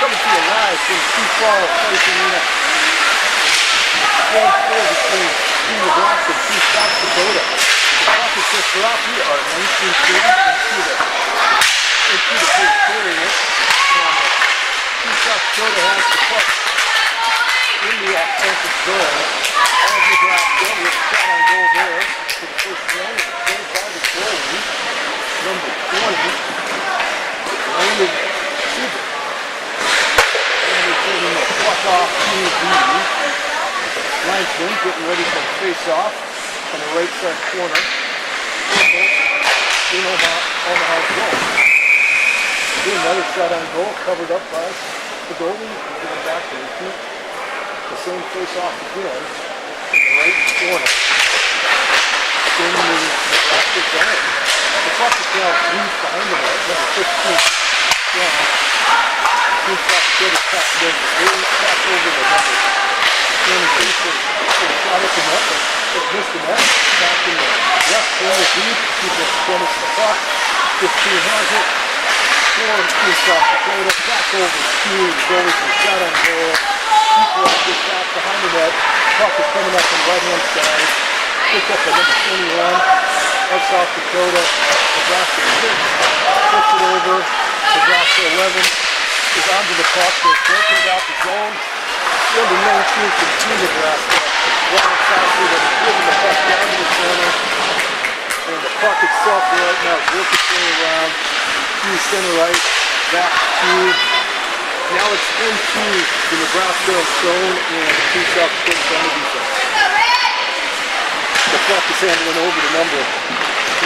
coming to you live from Sioux Falls, Arena. Game 4 between Sioux, Nebraska and Sioux, South Dakota. The clock is just off. We are 19:30 into the first period. Sioux, South Dakota has the puck in the offensive zone. As Nebraska with a shot on goal there for the first zone. It's by the goalie, number 20, Landon Scheels. And we're taking the puck off to the linesman, getting ready for the face-off on the right side corner. In Omaha's goal. Again, another shot on goal, covered up by the goalie. And getting back to repeat the same face-off again in the right corner. In the Nebraska zone. The puck is now loose behind the net, number 15. Yeah. Sioux South Dakota pass back over the number 22 for the shot at the net, but it missed the net. Back in the left corner deep, keep it tennis to the puck. 15 has it. For Sioux South Dakota, back over to the goalie for a shot on goal. Equal gets back behind the net. Puck is coming up on the right-hand side. Picked up by number 21 of South Dakota. Nebraska 6. Flips it over. Nebraska 11 is onto the puck. They're breaking it out the zone. Number 19 from Sioux, Nebraska. Ron Southey that's giving the puck down to the center. And the puck itself right now is working its way around to center right. Back to, now it's into the Nebraska zone and Sioux South Dakota zone defense. The puck is handling over to number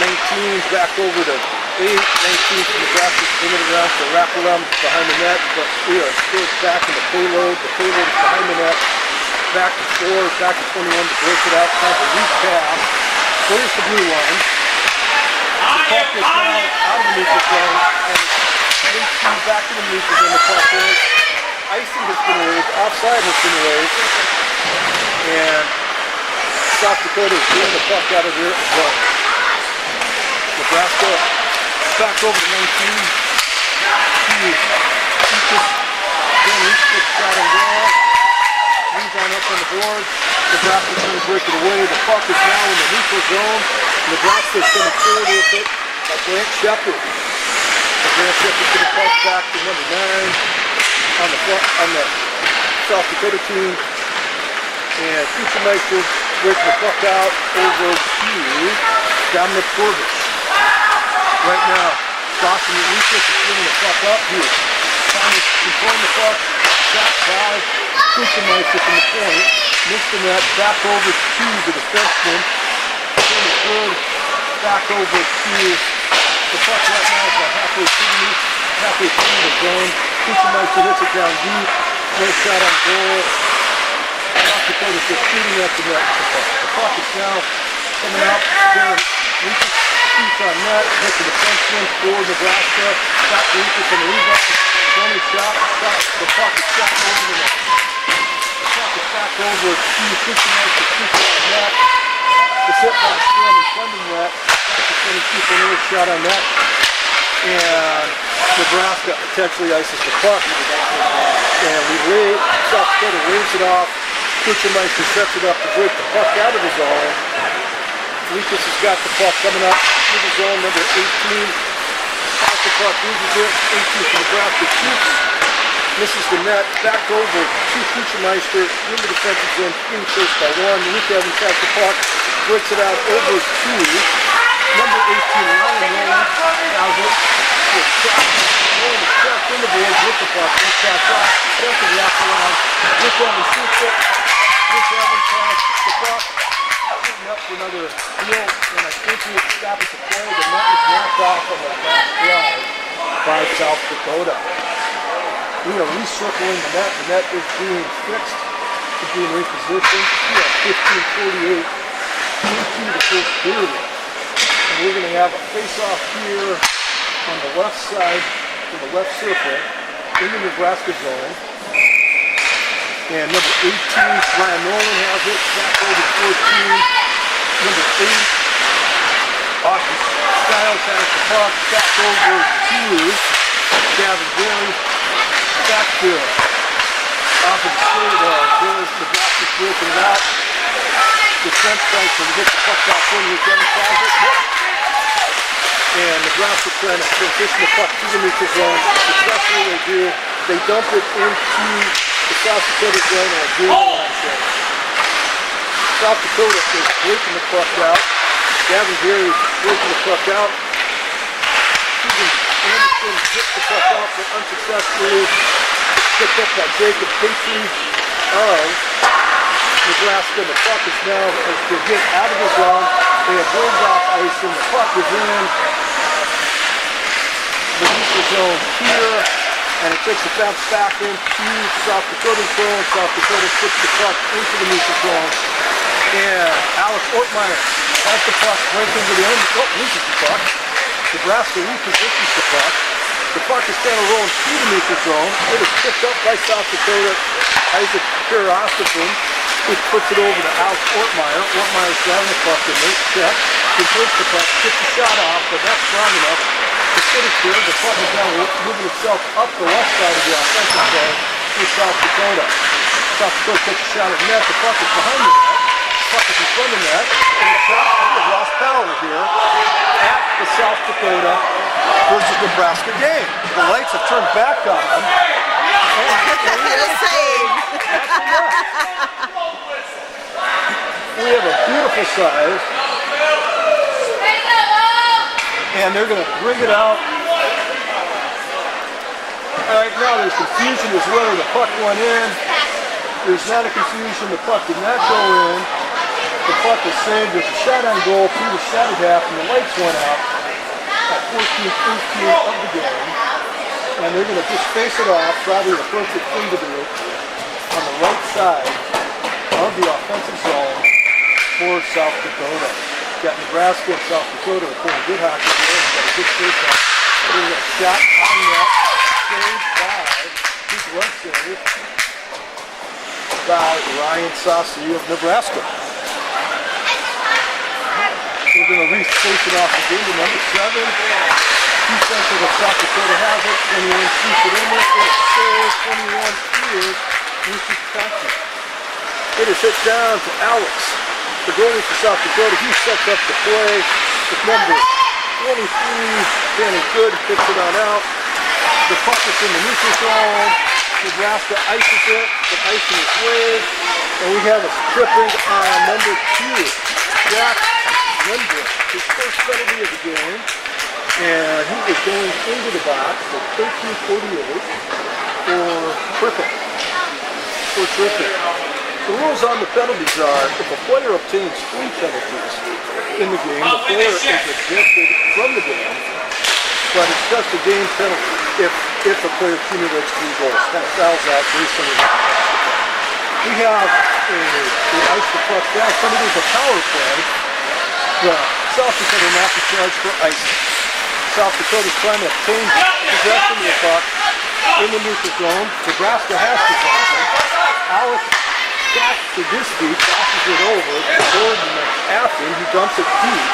19, back over to 8, 19 from Nebraska, into the ground, so wrap around behind the net, but we are still back in the payload. The payload is behind the net, back to 4, back to 21 to break it out, time for weak pass. Clears the blue line. The puck is now out of the neutral zone, and it's back to the neutral zone. The puck is. Icing has been raised, offside has been raised, and South Dakota is getting the puck out of their zone. Nebraska back over to 19. Each shot and goal. Rebound up on the board. Nebraska's going to break it away. The puck is now in the neutral zone. Nebraska is going to forward with it by Grant Shepard. Grant Shepard to the puck back to number 9 on the South Dakota team. And Kuchenmeister breaking the puck out over to Dominic Corbett. Right now, Dawson Lucas is bringing the puck up here. Thomas controlling the puck. Shot by Kuchenmeister from the point. Missed the net. Back over to the defenseman. Good. Back over to the puck right now is about halfway through the zone. Kuchenmeister hits it down deep. No shot on goal. South Dakota's just shooting at the net with the puck. The puck is now coming out. Lucas shoots on net. Hits the defenseman for Nebraska. Back to Lucas on the rebound. 20 shot. The puck is shot over the net. The puck is back over to Kuchenmeister. Shoots on the net. It's hit by the stand in front of the net. Back to 22 for another shot on net. And Nebraska potentially ices the puck. And South Dakota waves it off. Kuchenmeister sets it up to break the puck out of the zone. Lucas has got the puck coming up to the zone, number 18. Off the puck, loses it. 18 from Nebraska shoots. Misses the net. Back over to Kuchenmeister in the defensive zone. In first by 1. Luke Evans has the puck. Breaks it out over to number 18, Ryan Nolan. Has it. Shot in the boards with the puck. He shot off. Second wrap around. Luke Evans shoots it. Luke Evans has the puck. Putting up for another deal. And I think he established the play. The net was knocked off on the last drive by South Dakota. We are recircling the net. The net is being fixed. It's being repositioned. We have 15:48 into the first period. And we're going to have a face-off here on the left side, in the left circle, in the Nebraska zone. And number 18, Ryan Nolan has it. Back over to 14. Number 8, Austin Skiles has the puck. Back over to Gavin Gary. Back to strikes and gets the puck back in, he then calls it. And Nebraska trying to transition the puck to the neutral zone. Successfully they do. They dump it into the South Dakota zone on a zero-line change. South Dakota is breaking the puck out. Gavin Gary is breaking the puck out. Anderson hits the puck out, but unsuccessfully picked up by Jacob Patry of Nebraska. The puck is now has been hit out of the zone. They have rolled off ice, and the puck is in the neutral zone here, and it takes a bounce back into South Dakota's zone. South Dakota puts the puck into the neutral zone, and Alex Ortmeyer has the puck right into the end. Oh, loses the puck. Nebraska repositions the puck. The puck is kind of rolling through the neutral zone. It is picked up by South Dakota. Isaac Kirostopin, who puts it over to Alex Ortmeyer. Ortmeyer's driving the puck in there. Check. He takes the puck, gets the shot off, but that's strong enough to sit it here. The puck is now moving itself up the left side of the offensive zone to South Dakota. South Dakota takes a shot at net. The puck is behind the net. The puck is in front of the net. And the shot, we have lost power here at the South Dakota versus Nebraska game. The lights have turned back on. We have a beautiful size. And they're going to bring it out. Right now there's confusion as to whether the puck went in. There's not a confusion. The puck did not go in. The puck was saved. There's a shot on goal through the shot at half, and the lights went out at 14-13 of the game. And they're going to just face it off, probably the perfect thing to do, on the right side of the offensive zone for South Dakota. Got Nebraska and South Dakota are playing good hockey today. We've got a good face-off. There's a shot on net, saved by, big run save by Ryan Saucy of Nebraska. We're going to re-face it off again to number 7. Defensive of South Dakota has it. 21 shoots it in there. It's saved. 21 is Lucius Patrick. It is hit down to Alex. The goalie for South Dakota, he sets up the play with number 23, Danny Good, picks it on out. The puck is in the neutral zone. Nebraska ices it, the icing is waved, and we have a tripping on number 2, Jack Lindbergh, his first penalty of the game, and he is going into the box for 13:48 for tripping. The rules on the penalties are, if a player obtains 3 penalties in the game, the player is ejected from the game, but it's just a game penalty if a player accumulates 3 goals. Kind of fouls out based on the We have the ice to puck down. Somebody does a power play. The South Dakota not be charged for ice. South Dakota is trying to obtain possession of the puck in the neutral zone. Nebraska has possession. Alex Jack to his feet, passes it over to Gordon after he dumps it deep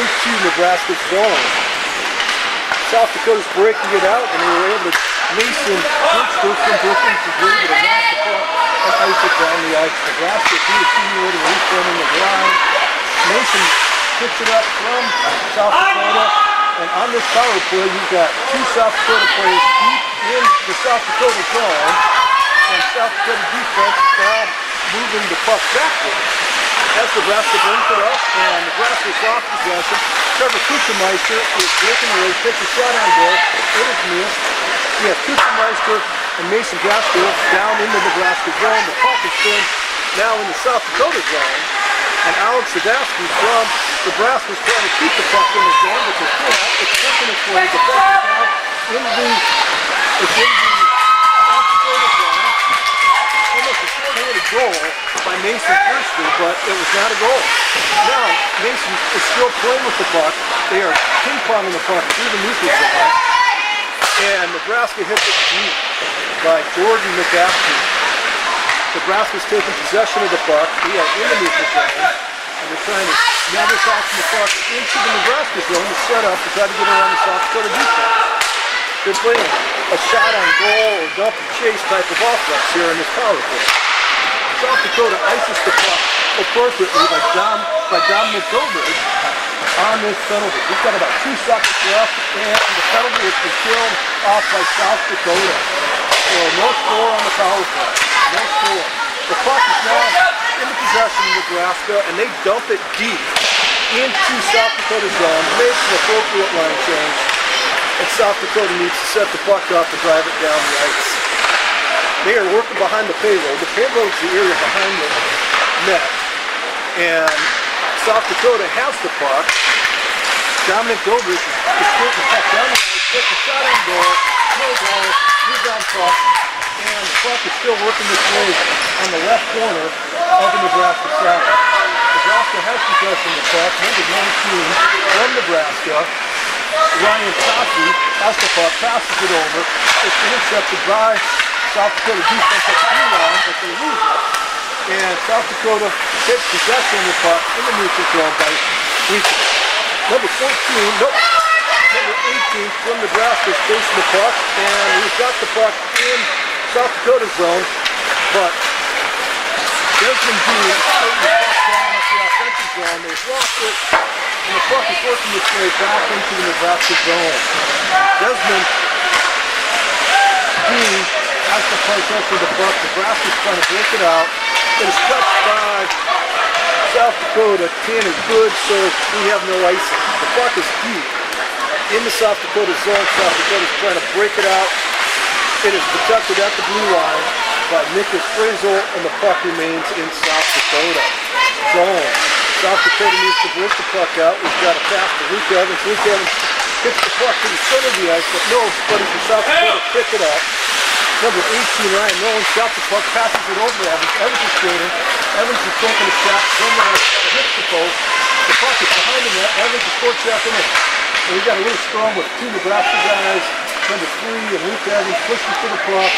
into Nebraska's zone. South Dakota's breaking it out, and they were able to Mason Brewster from Brooklyn to bring it and knock the puck and ice it down the ice. Nebraska accumulating and reforming the line. Mason picks it up from South Dakota, and on this power play, you've got 2 South Dakota players deep in the South Dakota zone. And South Dakota defense is now moving the puck backwards as Nebraska brings it up, and Nebraska's lost possession. Trevor Kuchenmeister is breaking away, takes a shot on goal. It is missed. We have Kuchenmeister and Mason Gasker down in the Nebraska zone. The puck is pinned now in the South Dakota zone, and Alex Sadowski from Nebraska is trying to keep the puck in the zone, but they can't. It's taking its way. The puck is now in the South Dakota zone. Almost a short-handed goal by Mason Brewster, but it was not a goal. Now, Mason is still playing with the puck. They are ping-ponging the puck through the neutral zone. And Nebraska hits it deep by Jordan McAfee. Nebraska's taking possession of the puck. We are in the neutral zone. And they're trying to never toss the puck into the Nebraska zone to set up to try to get around the South Dakota defense. They're playing a shot on goal or dump and chase type of offense here in this power play. South Dakota ices the puck appropriately by dominant goaltending on this penalty. We've got about 2 seconds left, and the penalty has been killed off by South Dakota. So no score on the power play. No score. The puck is now in the possession of Nebraska, and they dump it deep into South Dakota's zone, makes an appropriate line change, and South Dakota needs to set the puck up and drive it down the ice. They are working behind the payload. The payload is the area behind the net, and South Dakota has the puck. Dominic Goldrich is putting the puck down the ice, takes a shot on goal, no goal, moves on puck, and the puck is still working this way on the left corner of the Nebraska side. Nebraska has possession of the puck, number 19 from Nebraska. Ryan Tossi has the puck, passes it over. It's intercepted by South Dakota defense at the blue line, but they lose it. And South Dakota takes possession of the puck in the neutral zone by reaching. Number 14, nope, number 18 from Nebraska is facing the puck, and we've got the puck in South Dakota's zone, but Desmond Dean is putting the puck down at the offensive zone. They've lost it, and the puck is working its way back into the Nebraska zone. Desmond Dean has the possession of the puck. Nebraska's trying to break it out. It is touched by South Dakota. Tanner Good says we have no icing. The puck is deep in the South Dakota zone. South Dakota's trying to break it out. It is protected at the blue line by Nicholas Frizzle, and the puck remains in South Dakota zone. South Dakota needs to break the puck out. We've got a pass to Luke Evans. Luke Evans hits the puck to the center of the ice, but nobody from South Dakota pick it up. Number 18, Ryan Nolan, shot the puck, passes it over to Evans. Evans is skating. Evans is taking a shot from the hits the post. The puck is behind the net. Evans is forechecking it. And we got a little strong with 2 Nebraska guys. Number 3, and Luke Evans pushes to the puck.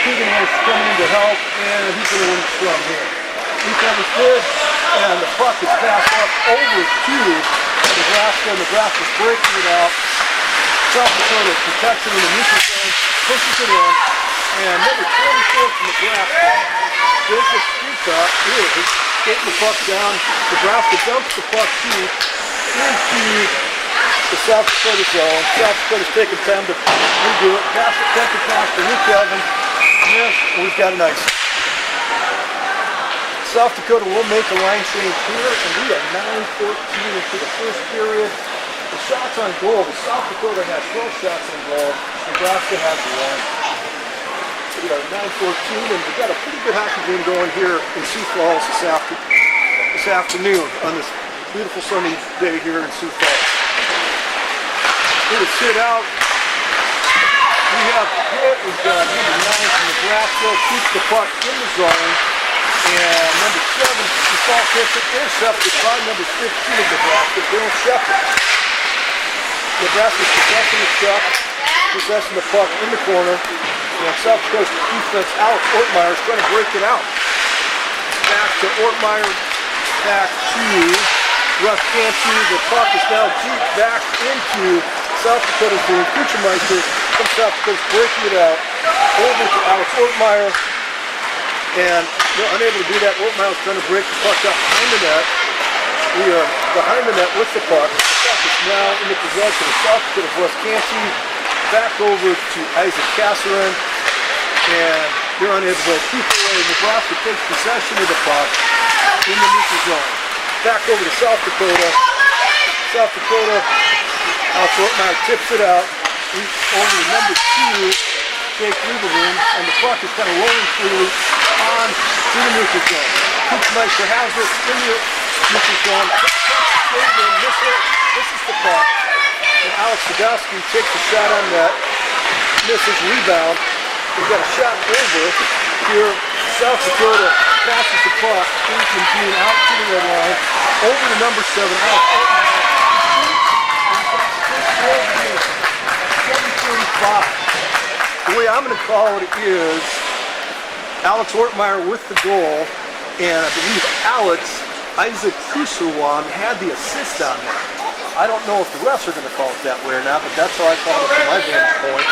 Keegan Harris coming in to help, and he's going to win it from here. Luke Evans did, and the puck is passed up over to Nebraska. Nebraska's breaking it out. South Dakota protects it in the neutral zone, pushes it in, and number 24 from Nebraska, Jacob Strika, is getting the puck down. Nebraska dumps the puck deep into the South Dakota zone. South Dakota's taking time to redo it. Pass it, second pass to Luke Evans. Yes, we've got an ice. South Dakota will make a line change here, and we are 9:14 into the first period. The shots on goal, the South Dakota has 12 shots on goal. Nebraska has 1. We are 9:14, and we've got a pretty good hockey game going here in Sioux Falls this afternoon on this beautiful sunny day here in Sioux Falls. It is hit out. We have hit. We've got number 9 from Nebraska, keeps the puck in the zone. And number 7, default hits it, intercepted by number 15 of Nebraska, Dylan Shepard. Nebraska's possessing the puck, possessing the puck in the corner. And South Dakota defense, Alex Ortmeyer is trying to break it out. Back to Ortmeyer, back to Russ Canty. The puck is now deep back into South Dakota's doing. Kuchermeister from South Dakota's breaking it out over to Alex Ortmeyer. And they're unable to do that. Ortmeyer's trying to break the puck up behind the net. We are behind the net with the puck. The puck is now in the possession of South Dakota. Russ Canty back over to Isaac Kasserin. And they're unable to keep away. Nebraska takes possession of the puck in the neutral zone. Back over to South Dakota. South Dakota, Alex Ortmeyer tips it out. Over to number 2, Jake Lieberman, and the puck is kind of rolling freely on to the neutral zone. Kuchermeister has it in the neutral zone. Misses the puck. And Alex Sadowski takes a shot on net. Misses, rebound. We've got a shot over here. South Dakota passes the puck. Ethan Dean out to the red line. Over to number 7, Alex Ortmeyer. 7:35. The way I'm going to call it is Alex Ortmeyer with the goal, and I believe Isaac Kuserwan had the assist on that. I don't know if the refs are going to call it that way or not, but that's how I call it from my vantage point.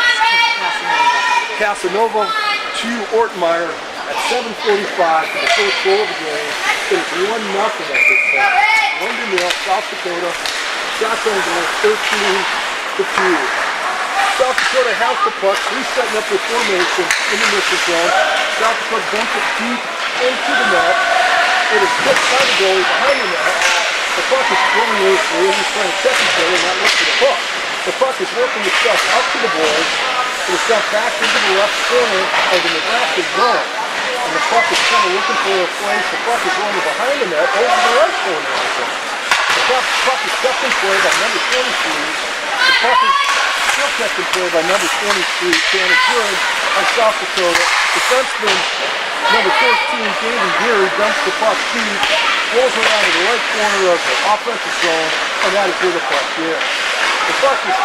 Casanova to Ortmeyer. I at 7:45 for the first goal of the game. It is 1-0 at this point. 1-0, South Dakota. Shotgun goal, 13-2. South Dakota has the puck, resetting up their formation in the missile zone. South Dakota dumps it deep into the net. It is tipped by the goalie behind the net. The puck is running loosely, and he's playing second player, not look for the puck. The puck is working itself up to the boards, and itself back into the left corner of the Nebraska zone. And the puck is kind of looking for a place. The puck is running behind the net over the right corner of the zone. The puck is kept in play by number 23. The puck is still kept in play by number 23, Shannon Good on South Dakota. Defenseman number 14, David Geary, dumps the puck deep, rolls around to the right corner of the offensive zone, and that is where the puck is. The puck is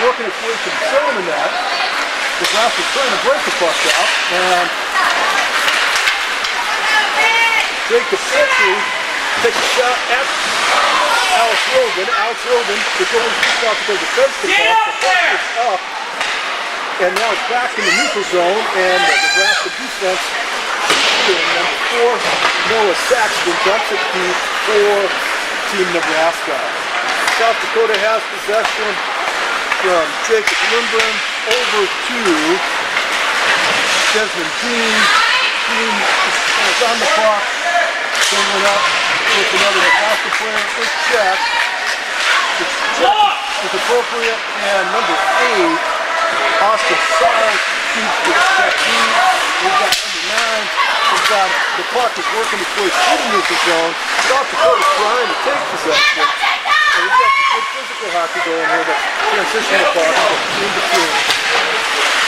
working its way to the zone in that. Nebraska's trying to break the puck out, and Jacob Petrie takes a shot at Alex Robin. Alex Robin, the goalie for South Dakota defense the puck. The puck is up, and now it's back in the neutral zone, and the Nebraska defense, number 4, Noah Saxton, dumps it deep for Team Nebraska. South Dakota has possession from Jacob Lindgren over to Desmond Dean. Dean is on the puck, going up with another Nebraska player. It's checked. It's checked. It's appropriate. And number 8, Austin Stiles keeps the check. We've got number 9. We've got the puck is working its way through the neutral zone. South Dakota trying to take possession. And we've got some good physical hockey going here. The transition of the puck in between.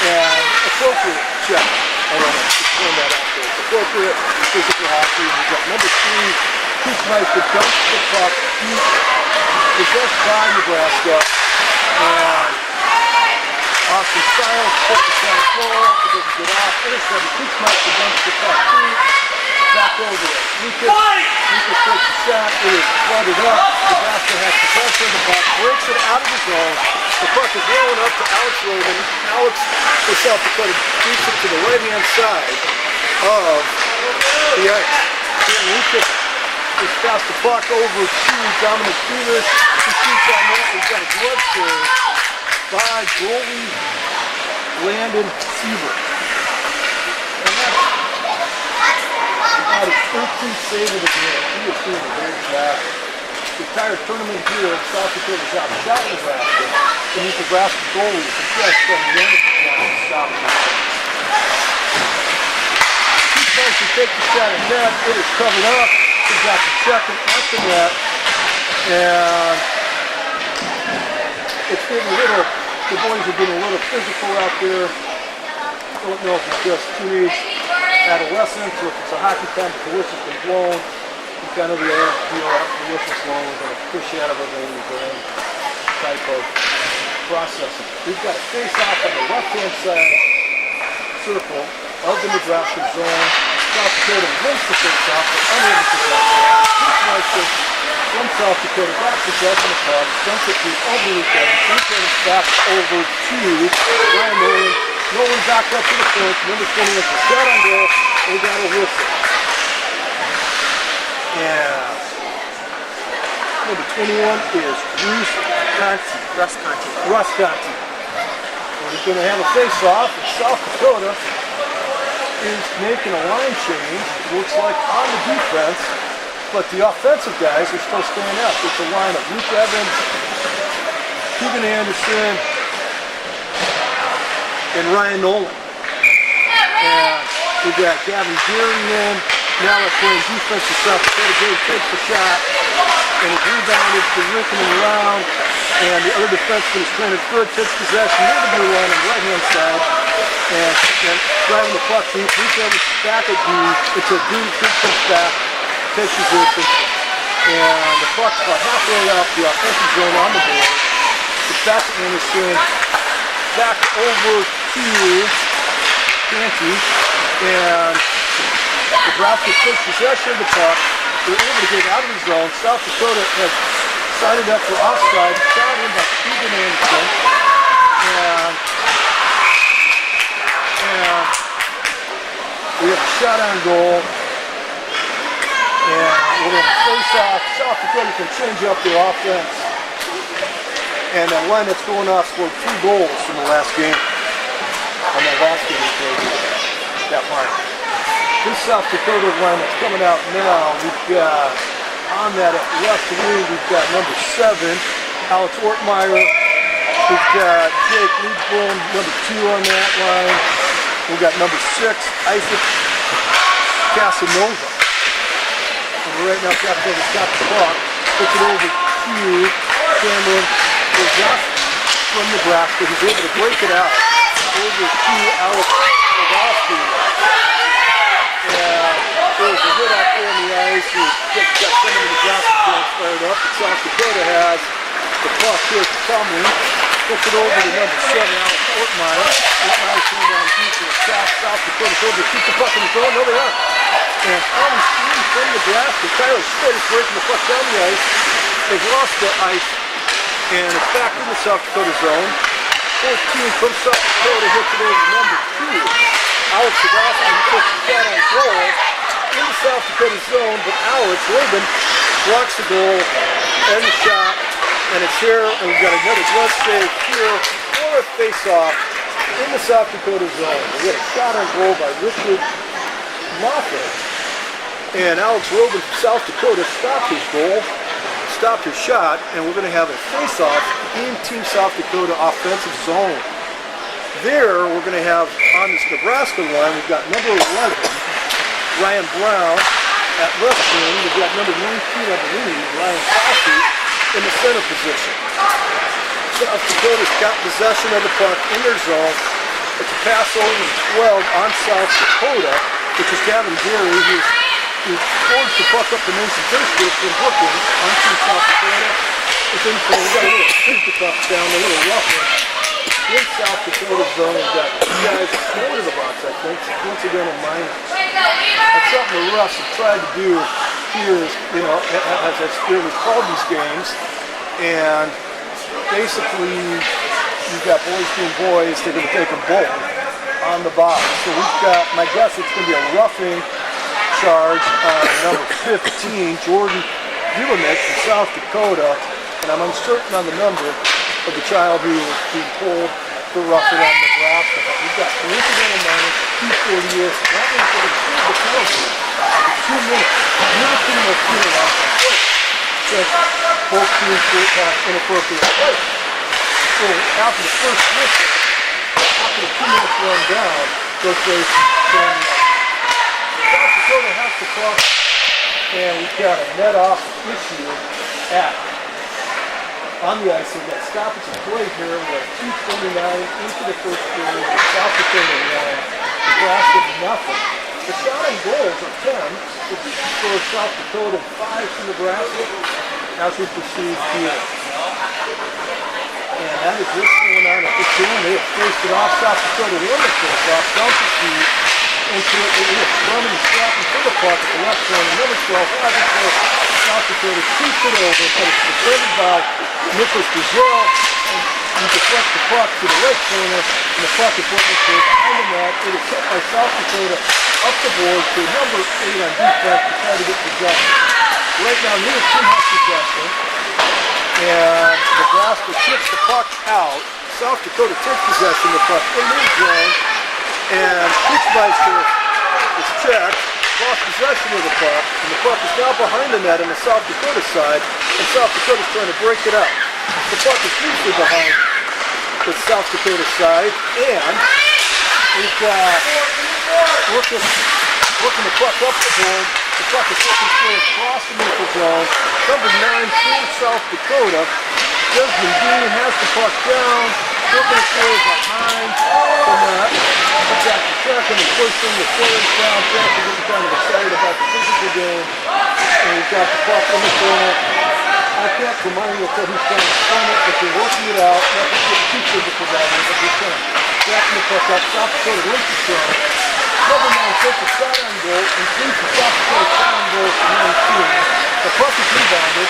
And appropriate check. I don't know. Just throwing that out there. Appropriate physical hockey. We've got number 3, Keith Meister dumps the puck deep. Possessed by Nebraska. And Austin Stiles puts it on the floor. It doesn't get off. Intercepted. Keith Meister dumps the puck deep. Back over to Lucas. Lucas takes a shot. It is flooded up. Nebraska has possession. The puck breaks it out of the zone. The puck is rolling up to Alex Roden. Alex for South Dakota keeps it to the right-hand side of the ice. And Lucas has passed the puck over to Dominic Peters. He shoots on that. We've got a glove save by goalie Landon Siebert. And that's about his 13th save of the game. He is doing a great job. The entire tournament here in South Dakota is outshot Nebraska. And these Nebraska goalies have just done wonderful job to stop them. Keith Meister takes the shot at net. It is covered up. He's got the second at the net. And it's getting a little, the boys are getting a little physical out there. Don't know if it's just teenage adolescents or if it's a hockey time, but the whistle's been blown. And kind of the deal after the whistle's blown, we're going to push out of our game type of processing. We've got a face-off on the left-hand side circle of the Nebraska zone. South Dakota wins the face-off, but unable to possession. Keith Meister from South Dakota back possession of the puck, dumps it through over the weekend, and back over to Ryan Nolan. Nolan back up to the point, number 20 is a shot on goal, and we got a whistle. And number 21 is Russ Conti. We're going to have a face-off, and South Dakota is making a line change, looks like on the defense, but the offensive guys are still staying up. It's a line of Luke Evans, Keegan Anderson, and Ryan Nolan. And we got Gavin Geary in. Now they're playing defense for South Dakota. Gary takes the shot, and it's rebounded to Rickon and around. And the other defenseman is trying to good, takes possession near the blue line on the right-hand side. And driving the puck deep. Luke Evans back at D. It's a D. Comes back. Takes position, and the puck's about halfway out the offensive zone on the board. It's back to Anderson, back over to Canty, and Nebraska takes possession of the puck. They're able to get out of the zone. South Dakota has sided up for offside, shot in by Keegan Anderson, and the We have a shot on goal. And we're going to face off. South Dakota can change up their offense. And that line that's going off scored 2 goals in the last game. On that last game we played, that line. This South Dakota line that's coming out now, we've got on that at left wing, we've got number 7, Alex Ortmeyer. We've got Jake Leadbone, number 2 on that line. We've got number 6, Isaac Casanova. Right now, Casanovas got the puck. Puts it over to Cameron from Nebraska. He's able to break it out over to Alex Ortmeyer. And there's a hit out there on the ice. He's got some of the Nebraska players fired up. But South Dakota has the puck here at the tumbling. Puts it over to number 7, Alex Ortmeyer. Ortmeyer's coming down deep to the South Dakota able to keep the puck in the zone. No, they aren't. And on the screen from Nebraska, Tyler Schmidt is breaking the puck down the ice. They've lost the ice, and it's back in the South Dakota zone. 14 from South Dakota hits it over to number 2. Alex Sebastian puts the shot on goal in the South Dakota zone, but Alex Rubin blocks the goal and the shot. And it's here, and we've got another glove save here for a face-off in the South Dakota zone. We get a shot on goal by Richard Moffett. And Alex Rubin from South Dakota stopped his goal, stopped his shot, and we're going to have a face-off in Team South Dakota offensive zone. There, we're going to have, on this Nebraska line, we've got number 11, Ryan Brown, at left wing. We've got number 19, I believe, Ryan Coffey, in the center position. South Dakota's got possession of the puck in their zone. It's a pass over to 12 on South Dakota, which is Gavin Gary, who forwards the puck up the Mason Thursday from Brooklyn onto South Dakota. It's in for, we've got a little push the puck down, a little rougher. In South Dakota zone, we've got 2 guys forward of the box, I think, coincidental minors. That's something the refs have tried to do here, you know, as they called these games, and basically you've got boys being boys, they're going to take them both on the box. So we've got, my guess it's going to be a roughing charge on number 15, Jordan Gillinek from South Dakota, and I'm uncertain on the number of the child who was being pulled for roughing on Nebraska. But we've got coincidental minors, 248, that means that it's the penalty. 2 minutes. Never seen those penalties off the foot. Says both teams were inappropriate play. So after the first whistle, after the 2 minutes run down, those plays can South Dakota has to cross, and we've got a net off issue on the ice. We've got stoppage of play here. We've got 2:29 into the first period. South Dakota line. Nebraska nothing. The shot on goals are 10, which is for South Dakota, 5 for Nebraska, as we proceed here. And that is what's going on at this game. They have faced it off. South Dakota won the face-off, dumps the feet into it. They have thrown and strapping for the puck at the left corner. Number 12, right before South Dakota shoots it over, but it's defended by Nicholas Brazil. And he deflects the puck to the right corner, and the puck is working for behind the net. It is hit by South Dakota up the board to number 8 on defense to try to get possession. Right now, neither team has possession, and Nebraska chips the puck out. South Dakota takes possession of the puck in their zone, and Pitchmeister is checked, lost possession of the puck, and the puck is now behind the net on the South Dakota side, and South Dakota's trying to break it up. The puck is usually behind the South Dakota side, and we've got working the puck up the board. The puck is working straight across the neutral zone. Number 9 for South Dakota. Desmond Dean has the puck down, working its way behind the net. Puts out the second and pushing the third down. Jackson getting kind of excited about the physical game. And we've got the puck in the corner. I can't remind you that he's trying to spin it, but they're working it out. Nothing too physical about it, but he's trying to jacking the puck up. South Dakota links the shot. Number 9 takes a shot on goal and leads the South Dakota shot on goal for 19. The puck is rebounded.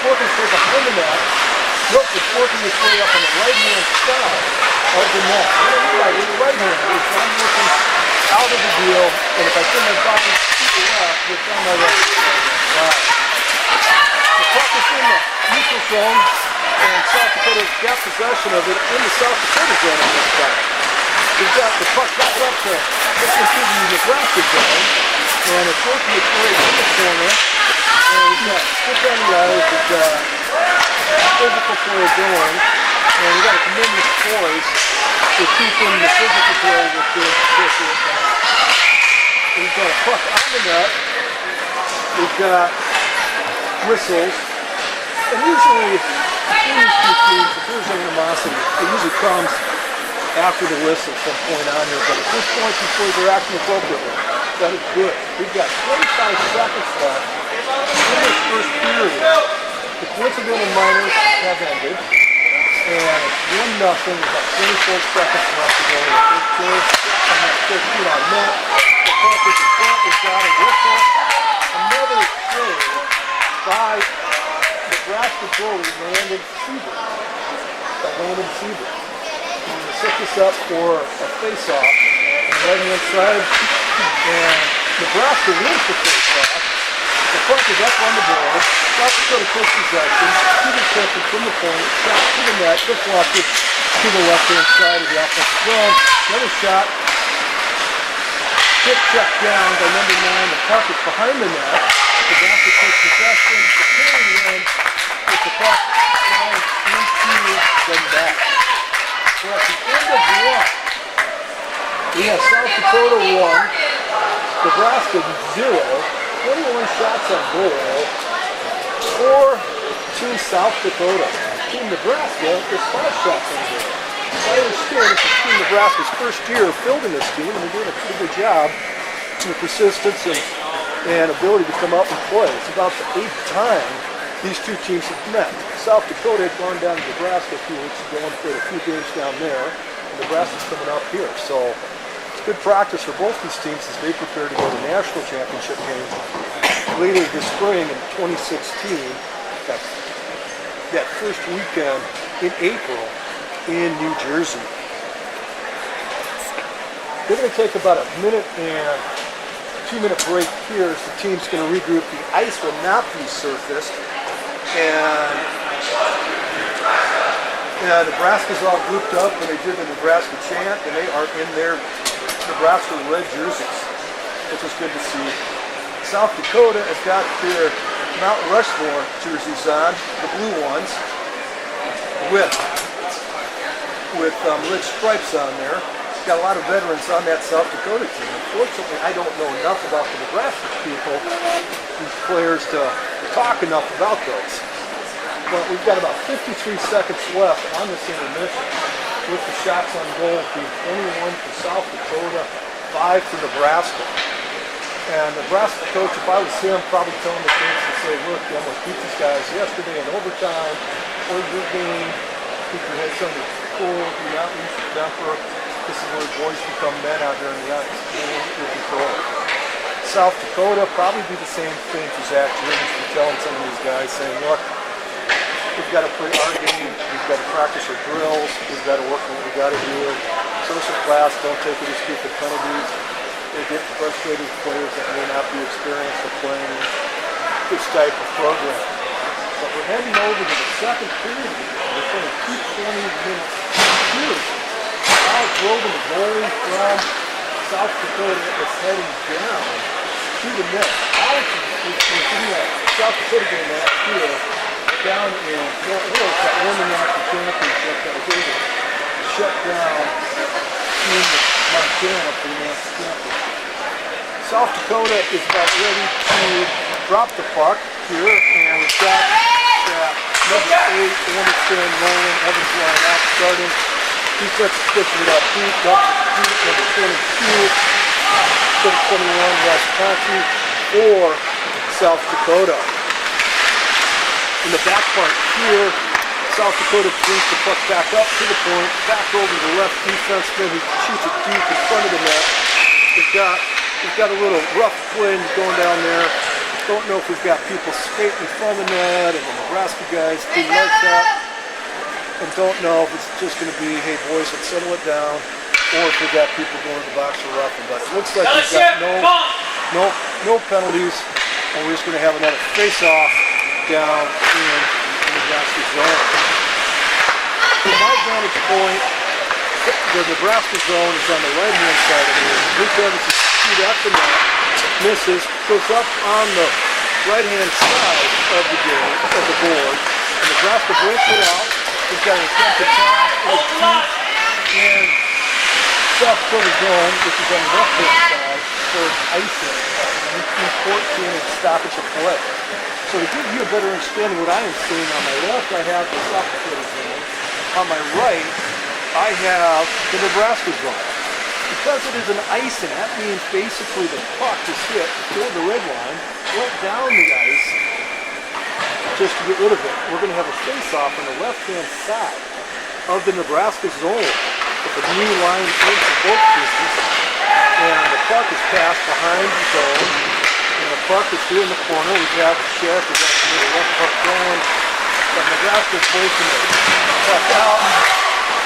Working for behind the net. Nope, it's working its way up on the right-hand side of the net. What do I mean by the right hand? It's not working out out of the deal, and if I turn my body to the left, it's on my right. The puck is in the neutral zone, and South Dakota got possession of it in the South Dakota zone on this side. We've got the puck back up to into the Nebraska zone, and it's working its way in the corner. And we've got stick on the ice, we've got physical play going, and we've got a tremendous poise for keeping the physical play with the appropriate time. We've got a puck on the net, we've got whistles, and usually between these two teams, if there's animosity, it usually comes after the whistle some point on here, but at this point before they're acting appropriately, that is good. We've got 25 seconds left in this first period. The coincidental minors have ended, and it's 1-0 with about 24 seconds left to go in the first period. And that's 15 on net. The puck is in front, we've got a whistle. Another save by Nebraska goalie Landon Siebert. We're going to set this up for a face-off on the right-hand side, and Nebraska wins the face-off. The puck is up on the board. South Dakota takes possession. Siebert takes it from the point, shot to the net, deflected to the left-hand side of the offensive zone. Another shot. Hit check down by number 9. The puck is behind the net. Nebraska takes possession. Carrying in with the puck down into the net. So at the end of one, we have South Dakota 1, Nebraska 0, 21 shots on goal, 4 to South Dakota. Team Nebraska is 5 shots on goal. I understand this is Team Nebraska's first year fielding this team, and they're doing a pretty good job with persistence and ability to come up and play. It's about the 8th time these two teams have met. South Dakota had gone down to Nebraska a few weeks ago and played a few games down there. And Nebraska's coming up here. So it's good practice for both these teams as they prepare to go to national championship games later this spring in 2016. That first weekend in April in New Jersey. They're going to take about a minute and 2-minute break here as the team's going to regroup. The ice will not be surfaced. And Nebraska's all grouped up when they did the Nebraska chant, and they are in their Nebraska red jerseys, which is good to see. South Dakota has got their Mount Rushmore jerseys on, the blue ones, with red stripes on there. Got a lot of veterans on that South Dakota team. Unfortunately, I don't know enough about the Nebraska people, these players, to talk enough about those. But we've got about 53 seconds left on this intermission, with the shots on goal being 21 for South Dakota, 5 for Nebraska. And Nebraska coach, if I was him, probably telling the kids to say, look, we beat these guys yesterday in overtime, played your game, keep your heads under control, do not lose your temper. This is where boys become men out there in the ice. Your control. South Dakota probably do the same thing for Zach Jennings for telling some of these guys, saying, look, we've got to play our game, we've got to practice our drills, we've got to work on what we got to do. Social class, don't take any stupid penalties. They get frustrated with players that may not be experienced at playing this type of program. But we're heading over to the second period. We're playing 2 20-minute periods. Alex Rogan, the goalie from South Dakota, is heading down to the net. Alex is in that South Dakota game last year down in Fort Worth that won the national championship that was able to shut down Team Montana for the national championship. South Dakota is about ready to drop the puck here, and we've got number 8, Anderson, Nolan, Evans line out starting. Defense is pushing it up deep, number 22, number 21, Wisconsin, or South Dakota. In the back part here, South Dakota brings the puck back up to the point, back over the left defenseman who shoots it deep in front of the net. We've got a little rough play going down there. Don't know if we've got people skating in front of the net and the Nebraska guys didn't like that. And don't know if it's just going to be, hey boys, let's settle it down. or if we got people going to the box for roughing. But it looks like we've got no penalties, and we're just going to have another face-off down in the Nebraska zone. From my vantage point, the Nebraska zone is on the right-hand side of here. Luke Evans is shoot at the net, misses, goes up on the right-hand side of the game, of the board, and Nebraska breaks it out. He's got an attempted pass and South Dakota zone, which is on the left-hand side, for icing, 19-14 and stoppage of play. So to give you a better understanding of what I am seeing, on my left I have the South Dakota zone. On my right, I have the Nebraska zone. Because it is an icing, that means basically the puck is hit toward the red line, went down the ice, just to get rid of it. We're going to have a face-off on the left-hand side of the Nebraska zone with a new line into both pieces. And the puck is passed behind the zone. And the puck is here in the corner. We have the sheriff. We've got the left puck going. But Nebraska is placing the puck out.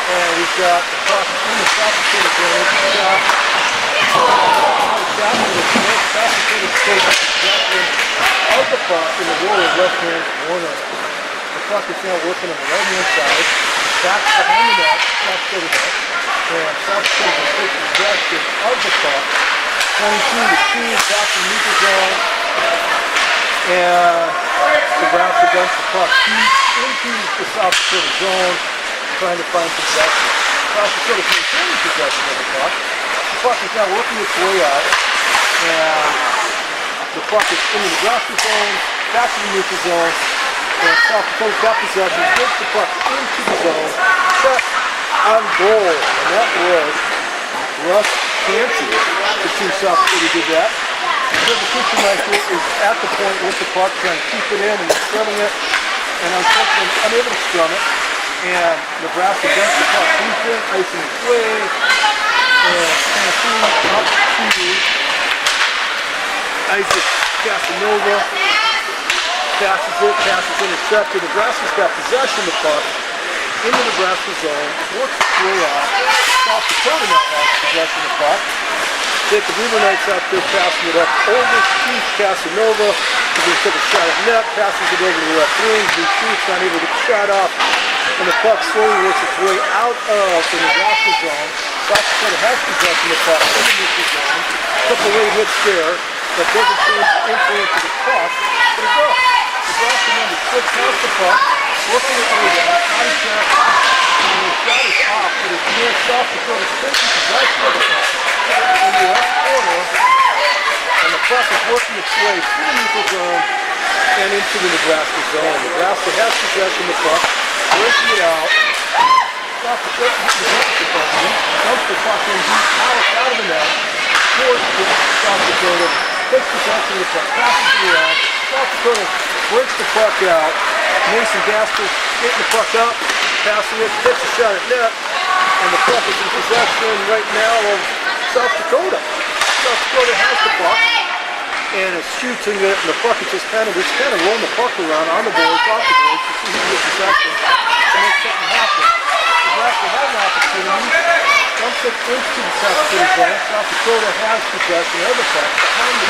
And we've got the puck in the South Dakota zone. Shot. South Dakota takes possession of the puck in the lower left-hand corner. The puck is now working on the right-hand side. Back behind the net. South Dakota net. And South Dakota takes possession of the puck. 22-2, top of the neutral zone. And Nebraska dumps the puck deep into the South Dakota zone, trying to find possession. South Dakota continues possession of the puck. The puck is now working its way out. And the puck is in the Nebraska zone, back to the neutral zone. And South Dakota got possession, gets the puck into the zone, set on goal. And that was Russ Canty. The team South Dakota did that. So the Fishermeister is at the point with the puck, trying to keep it in and strumming it. And unfortunately unable to strum it. And Nebraska dumps the puck deep in, icing its way. And Tennessee up to Isaac Casanova. Passes intercepted. Nebraska's got possession of the puck in the Nebraska zone, works its way out. South Dakota now has possession of the puck. Take the Beaver Knights out there, passing it up over to Casanova. He's going to take a shot at net, passes it over to the left wing. He shoots, not able to get the shot off. And the puck slowly works its way out of the Nebraska zone. South Dakota has possession of the puck in the neutral zone. Couple late hits there. That doesn't change the influence of the puck, but it does. Nebraska number 6 has the puck, looking at the down, contact, and the shot is off, but it's near South Dakota taking possession of the puck in the left corner, and the puck is working its way through the neutral zone and into the Nebraska zone. Nebraska has possession of the puck, breaking it out. South Dakota dumps the puck in deep, out of the net, towards South Dakota, takes possession of the puck, passes it around. South Dakota breaks the puck out. Mason Gaskell getting the puck up, passing it, takes a shot at net, and the puck is in possession right now of South Dakota. South Dakota has the puck, and is shooting it, and the puck is just kind of rolling the puck around on the boards, off the boards, to see who gets possession to make something happen. Nebraska had an opportunity. Dumps it into the South Dakota zone. South Dakota has possession of the puck behind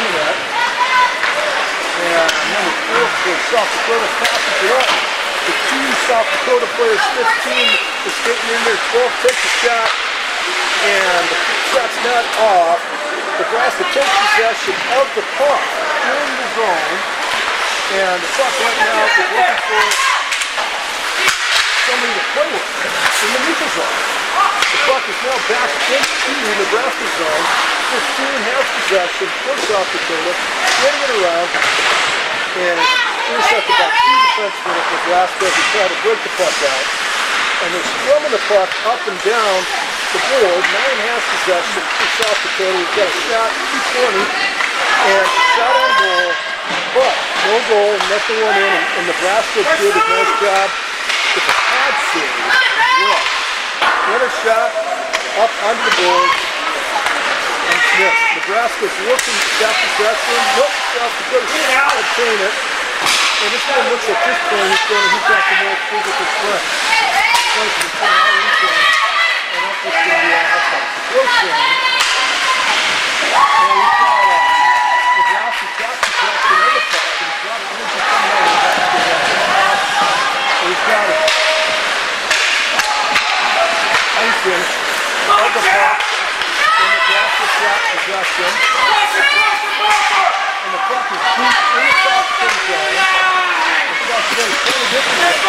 the net. And number 4 for South Dakota passes it up. The 2 South Dakota players, 15 is getting in there. 12 takes a shot, and the shot's not off. Nebraska takes possession of the puck in the zone, and the puck right now is looking for somebody to play with in the neutral zone. The puck is now back into the Nebraska zone. 15 has possession for South Dakota, getting it around, and it's intercepted by 2 defensemen of Nebraska as they try to break the puck out. And they're strumming the puck up and down the board. 9 has possession for South Dakota. We've got a shot, 220, and shot on goal, but no goal, nothing went in, and Nebraska did a nice job with the pad save. Well, another shot up onto the board, and missed. Nebraska's looking at possession. Nope, South Dakota can't obtain it. And this one looks at this point, he's got the more physical strength. and that's what's going to be on outside. Close game. And we've got Nebraska shot protection in the puck, and it's got energy coming out of the basket. We've got it. Icing of the puck, and Nebraska shot possession. And the puck is deep in the South Dakota zone. And South Dakota is totally different.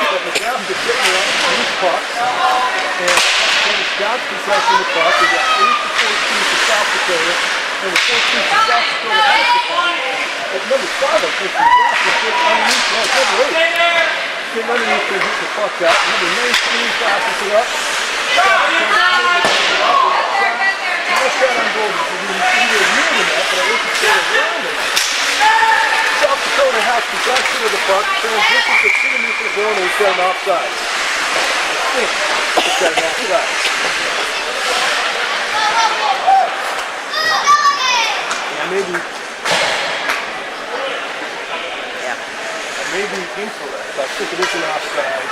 But Nebraska getting up loose pucks. And South Dakota's got possession of the puck. We've got 8-14 for South Dakota. And the 14 for South Dakota has the puck. But number 5, I think, Nebraska getting underneath. No, it's number 8. Getting underneath to hit the puck out. Number 19 passes it up. South Dakota passes it up. Not a shot on goal because we didn't really near the net, but I wish it stayed around it. South Dakota has possession of the puck, transitions to 2-meter zone, and we've got an offside. I think we've got an offside. Yeah, maybe. I may be incorrect, but I think it is an offside.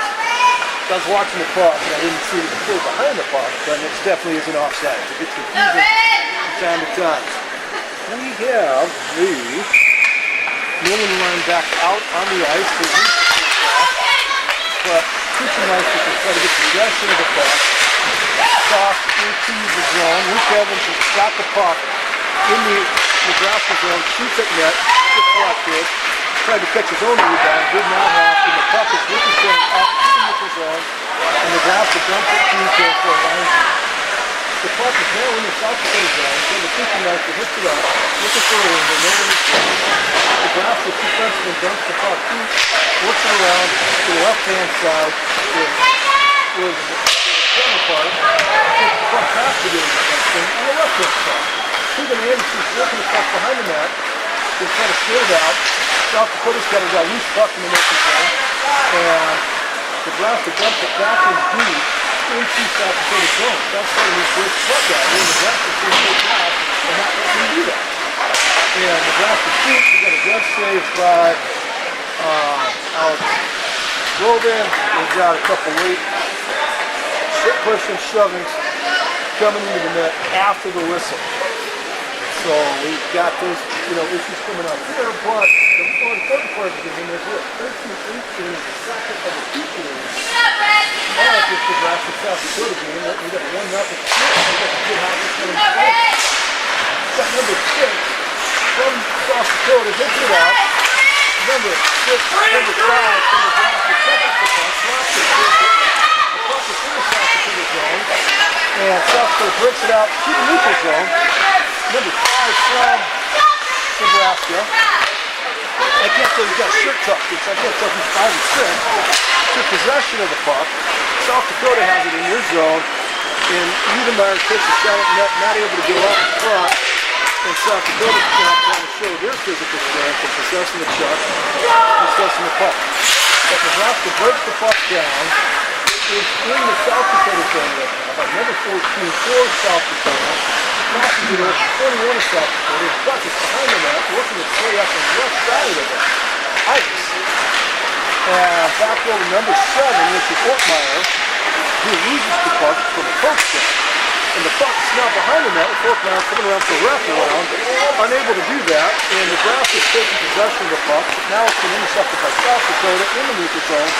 I was watching the puck and I didn't see the pull behind the puck, but it definitely is an offside. It gets confusing from time to time. We have the Nolan line back out on the ice. But Kuchenmeister can try to get possession of the puck. Soft into the zone. Luke Evans has got the puck in the Nebraska zone, shoots at net, deflected. Tried to catch his own rebound, did not happen. The puck is ricocheting up in the zone, and Nebraska dumps it to for a line. The puck is now in the South Dakota zone, so the Kuchenmeister hits it up, looking for a window, no one is there. Nebraska defenseman dumps the puck deep, works it around to the left-hand side, where the counterpart takes the puck back to the defenseman on the left-hand side. Keegan Anderson's working the puck behind the net. They're trying to steal it out. South Dakota's got a loose puck in the net zone. And Nebraska dumps it back in deep into South Dakota zone. South Dakota needs to the puck out. And Nebraska's doing a good job and not letting them do that. And Nebraska shoots. We got a glove save by Alex Robin. We've got a couple late push and shovings coming into the net after the whistle. So we've got those, issues coming up here, but the more important part of the game is what 13-18 is the second of the two games. Now it's just the Nebraska South Dakota game. We got 1-0. We got the good hockey coming up. We've got number 6 from South Dakota hits it out. Number 5 from Nebraska catches the puck, slops it. The puck is in the South Dakota zone, and South Dakota breaks it out to the neutral zone. Number 5 from Nebraska. I can't tell he's got shirt tucked in, so I can't tell if he's 5 or 6. Took possession of the puck. South Dakota has it in their zone. And Udenmeyer takes a shot at net, not able to go up in front. And South Dakota's trying to show their physical strength and possessing the puck, possessing the puck. But Nebraska breaks the puck down. It's in the South Dakota zone right now by number 14 for South Dakota. Passes it over 21 of South Dakota. The puck is behind the net, working its way up on the left side of the ice. And back over number 7, which is Fortmeyer, who loses the puck from the coach stick. And the puck is now behind the net with Fortmeyer coming around for a wraparound, unable to do that. And Nebraska is taking possession of the puck. Now it's been intercepted by South Dakota in the neutral zone.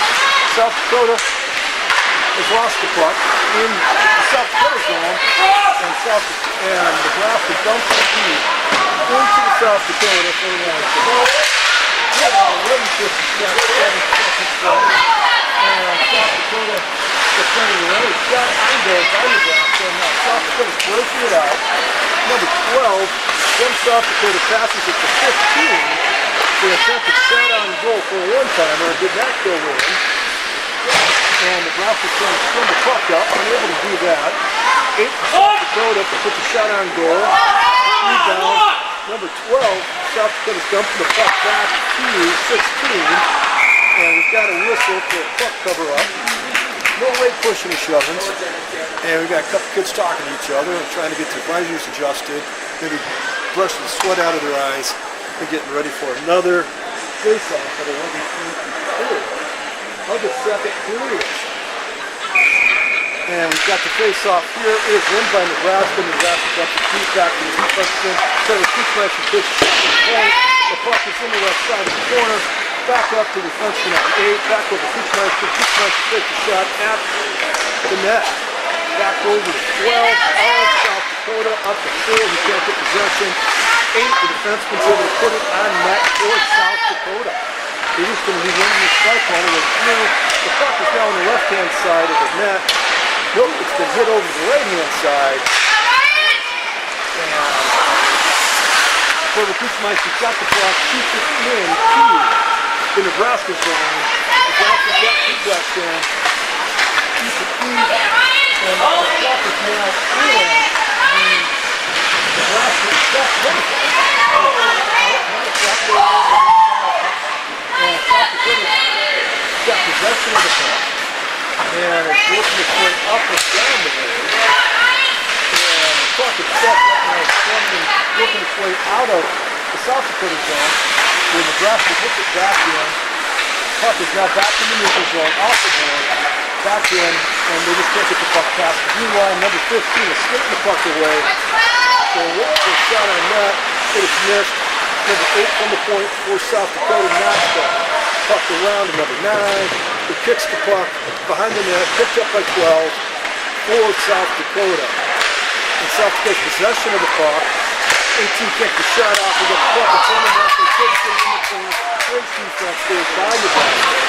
South Dakota has lost the puck in the South Dakota zone, and Nebraska dumps it deep into the South Dakota for the line. So, 11:57 seconds left, and South Dakota is sending a really shot on goal by Nebraska, and now South Dakota's breaking it out. Number 12 from South Dakota passes it to 15 for an attempted shot on goal for a one-timer, and did not go in. And Nebraska's trying to swim the puck up, unable to do that. 8 South Dakota to put the shot on goal. Rebound. Number 12, South Dakota's dumping the puck back to 16. And we've got a whistle for a puck cover-up. No late pushing and shovings. And we've got a couple kids talking to each other and trying to get their visors adjusted, maybe brushing the sweat out of their eyes. They're getting ready for another face-off for the 1-2-3 of the second period. And we've got the face-off here. It is won by Nebraska. Nebraska got the feet back to the defense in. Taylor Sioux pitch to the point. The puck is in the left side of the corner. Back up to the defenseman at the 8. Back over to Sioux takes a shot at the net. Back over to 12. Of South Dakota up to 4. He can't get possession. 8. The defenseman's able to put it on net for South Dakota. He's just going to be running the strike corner with through. The puck is now on the left-hand side of the net. Nope, it's been hit over to the right-hand side. And Trevor Kuchmeister's got the puck, shoots it in to the Nebraska zone. Nebraska's got feedback there. Shoots it deep. And the puck is now in the Nebraska zone. And South Dakota got possession of the puck. And it's working its way up and down the board. And the puck is set right now. It's working its way out of the South Dakota zone. Where Nebraska puts it back in. The puck is now back in the neutral zone, off the board. Back in, and they just can't get the puck past the blue line. Number 15 is skating the puck away. So what's the shot on net? It is missed. Number 8 from the point for South Dakota. Knocks the puck around to number 9. Who kicks the puck behind the net, picked up by 12 for South Dakota. And South Dakota's possession of the puck. 18 kicked the shot off. We got the puck. It's on the net. They take it in the corner. Great defense there by Nebraska.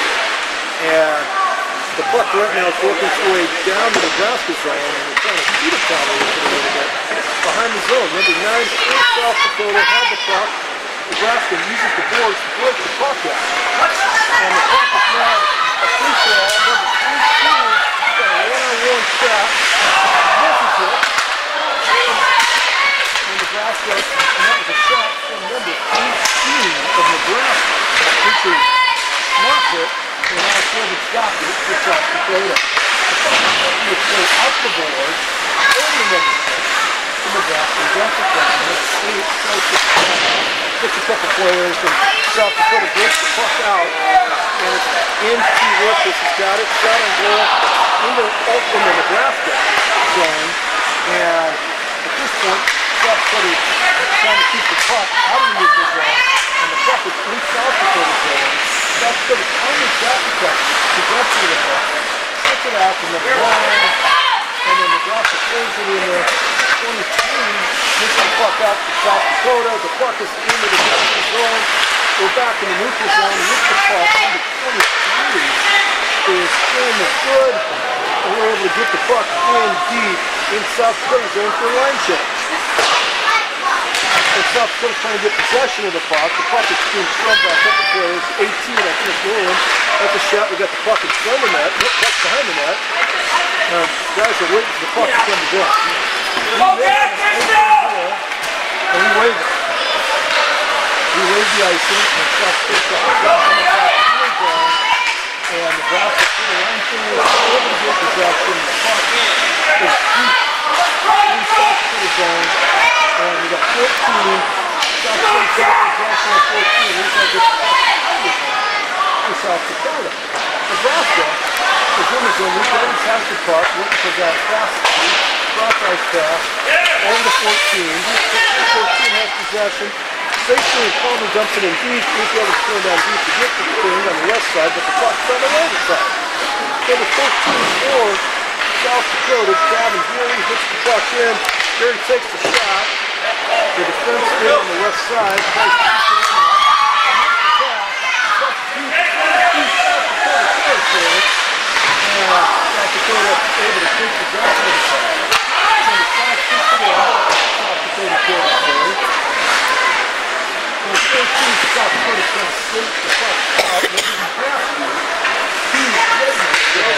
And the puck right now is working its way down the Nebraska zone. And they're trying to beat it down a little bit behind the zone. Number 9 for South Dakota had the puck. Nebraska uses the boards to break the puck out. And the puck is now a free throw. Number 3-2 got a one-on-one shot. Misses it. And Nebraska, and that was a shot from number 18 of Nebraska, which is knocked it, and now Corbin stopped it for South Dakota. The puck is making its way up the board, over number 6. Nebraska got the puck, and let's see it gets a couple players, and South Dakota breaks the puck out, and it's into Rufus. He's got it, shot on goal in the Nebraska zone, and at this point, South Dakota is trying to keep the puck out of the neutral zone, and the puck is in South Dakota zone. South Dakota's only got the puck to get to the puck, sets it out to number 9, and then Nebraska plays it in there. 23, misses the puck out to South Dakota. The puck is into the neutral zone. We're back in the neutral zone with the puck. Number 23 is in the good. And we're able to get the puck in deep in South Dakota zone for a line change. And South Dakota's trying to get possession of the puck. The puck is being shoved by a couple players. 18, I think, Nolan. That's a shot. We got the puck in front of the net. Nope, puck behind the net. Guys are waiting for the puck to come to down. And we wave it. We wave the icing, and South Dakota and Nebraska to the line change, able to get possession. The puck is deep in South Dakota zone, and we got 14. South Dakota got possession at 14. We're going to get the puck to South Dakota. Nebraska is in the zone. We've got inside the puck, looking for that pass. Cross-ice pass over to 14. 14 has possession. Safely and calmly dumps it in deep. He's able to turn down deep to get to the thing on the left side, but the puck's on the right side. Number 14 for South Dakota. Gavin Geary hits the puck in. Geary takes the shot. The defense in on the left side. Plays deep to the net. That's deep. South Dakota territory. And South Dakota able to take possession of the puck. South Dakota trying to slip the puck out, but he's Nebraska. He's ready to go.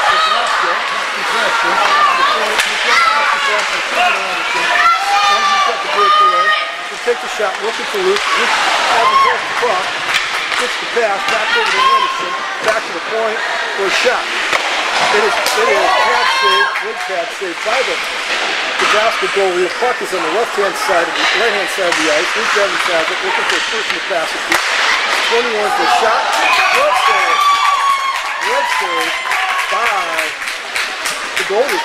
Nebraska has possession. Got the breakaway. Just take the shot, looking for Luke. Luke has the puck. Gets the pass back over to Anderson. Back to the point for a shot. It is pad save, good pad save by the Nebraska goalie. The puck is on the right-hand side of the ice. Luke Evans has it, looking for a person to pass it to. 21 for a shot. Good save. Good save by The goalie.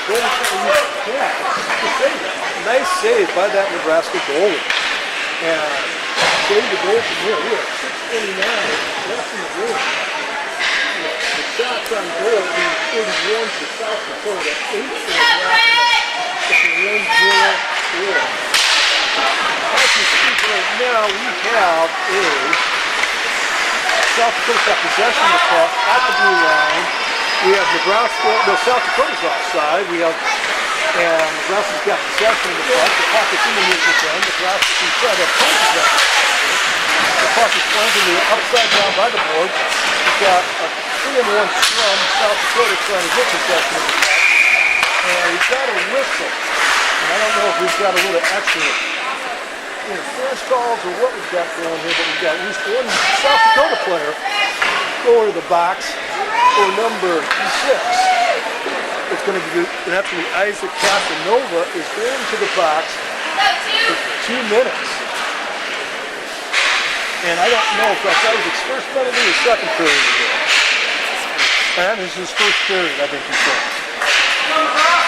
Nice save by that Nebraska goalie. And save the goal from here. We have 6:29 left in the game. The shots on goal being 31 for South Dakota, 8 for Nebraska. It's a 1-0 score. As we speak right now, we have a South Dakota got possession of the puck at the blue line. We have Nebraska, no, South Dakota's offside. And Nebraska's got possession of the puck. The puck is in the neutral zone. Nebraska can try to play possession. The puck is planted in the upside down by the board. We've got a 3-on-1 scrum. South Dakota trying to get possession of the puck. And we've got a whistle. And I don't know if we've got a little extra interference calls or what we've got going here, but we've got at least one South Dakota player go to the box for number 6. It's going to be, naturally, Isaac Casanova is going to the box for 2 minutes. And I don't know if that's Isaac's first penalty or second period. And this is his first period, I think he said.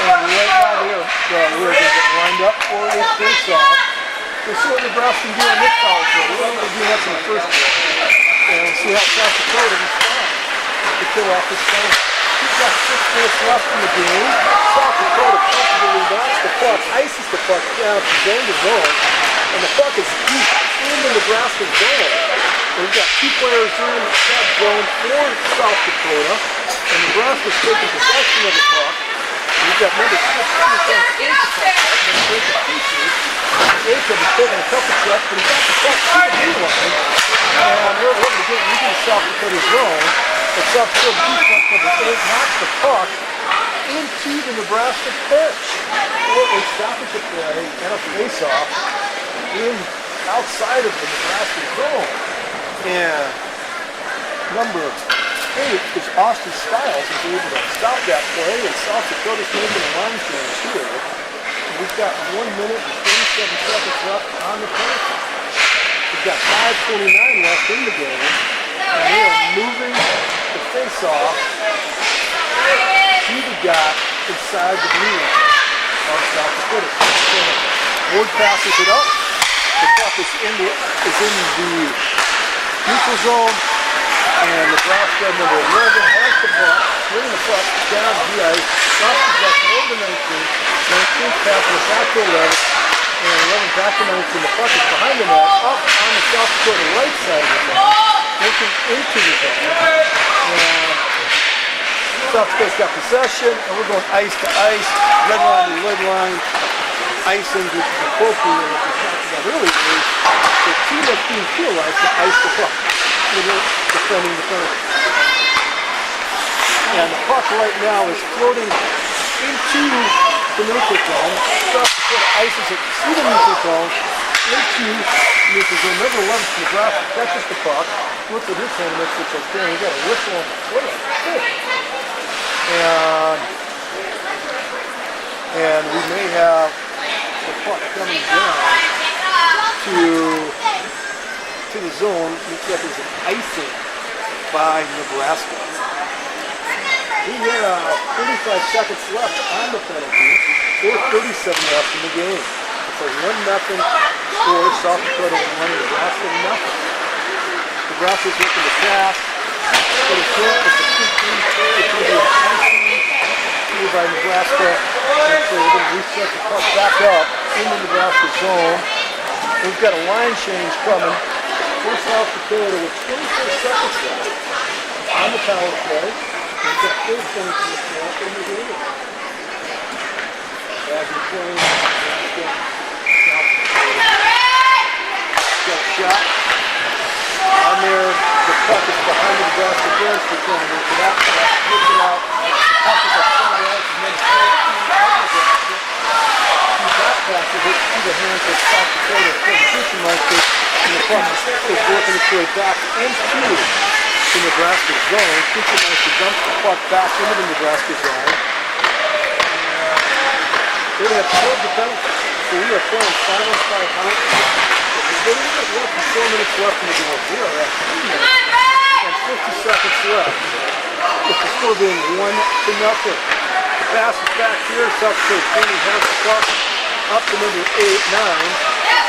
And right now we're going to get lined up for a face-off. We'll see what Nebraska can do on this foul play. We're going to do that in the first period. And we'll see how South Dakota responds to kill off this penalty. We've got 6 minutes left in the game. South Dakota comfortably backs the puck, ices the puck down from zone to zone, and the puck is deep in the Nebraska zone. We've got 2 players in that zone for South Dakota, and Nebraska's taking possession of the puck. We've got number 6 in the puck. Jacob is taking a couple steps, but he's got the puck to the blue line. And we're able to get into the South Dakota zone. But South Dakota defense number 8 knocks the puck into the Nebraska pitch. Or a stoppage of play and a face-off outside of the Nebraska zone. And number 8 is Austin Stiles is able to stop that play, and South Dakota's making a line change here. We've got 1 minute and 37 seconds left on the penalty. We've got 5:29 left in the game, and we are moving the face-off to the dot inside the blue line of South Dakota. Ward passes it up. The puck is in the neutral zone, and Nebraska number 11 has the puck, bringing the puck down the ice, stops possession over to 19. 19 passes back to 11, and 11 back to 19. The puck is behind the net, up on the South Dakota right side of the zone, looking into the zone. And South Dakota's got possession, and we're going ice to ice, red line to red line, icing, which is appropriate, what we talked about earlier, is the team that's being penalized to ice the puck, defending the penalty. And the puck right now is floating into the neutral zone. South Dakota ices it to the neutral zone, into neutral zone. Number 11 from Nebraska catches the puck, looks at his hand, makes it okay. We got a whistle on the foot on the pitch. And we may have the puck coming down to the zone. Looks like there's an icing by Nebraska. We have 35 seconds left on the penalty. 4:37 left in the game. It's a 1-0 score. South Dakota 1, Nebraska 0. Nebraska's looking to pass. But it's good. It's a 15-3. It's going to be an icing here by Nebraska. And so we're going to reset the puck back up in the Nebraska zone. We've got a line change coming for South Dakota with 24 seconds left on the power play. We've got 4 points in the game. As we're playing, got a shot. On there, the puck is behind the Nebraska bench. We're trying to work it out. Push it out. Puck is up center ice, and then two back passes it to the hands of South Dakota substitution marker. And the puck is working its way back into the Nebraska zone. Supermaster dumps the puck back into the Nebraska zone. They have scored the penalty. So we are playing 5-on-5 hockey. They have less than 4 minutes left in the game. We are at 3 minutes and 50 seconds left. With the score being 1-0. passes back here. South Dakota Training has the puck up to number 8, 9.